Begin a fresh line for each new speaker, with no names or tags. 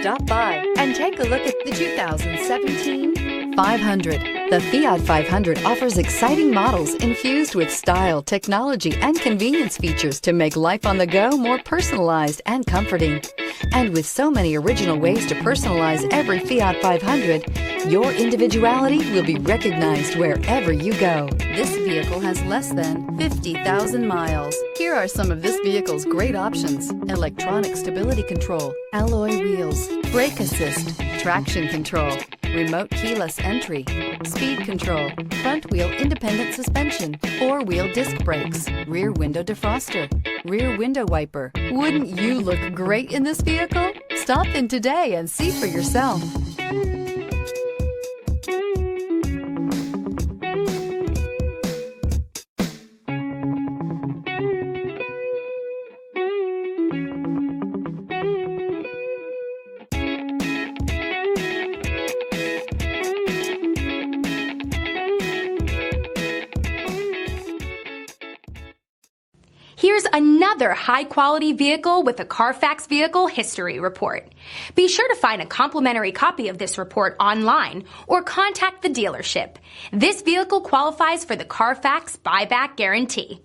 Stop by and take a look at the 2017 500. The Fiat 500 offers exciting models infused with style, technology, and convenience features to make life on the go more personalized and comforting. And with so many original ways to personalize every Fiat 500, your individuality will be recognized wherever you go. This vehicle has less than 50,000 miles. Here are some of this vehicle's great options: electronic stability control, alloy wheels, brake assist, traction control, remote keyless entry, speed control, front wheel independent suspension, four-wheel disc brakes, rear window defroster, rear window wiper. Wouldn't you look great in this vehicle? Stop in today and see for yourself.
Here's another high-quality vehicle with a Carfax Vehicle History Report. Be sure to find a complimentary copy of this report online or contact the dealership. This vehicle qualifies for the Carfax Buyback Guarantee.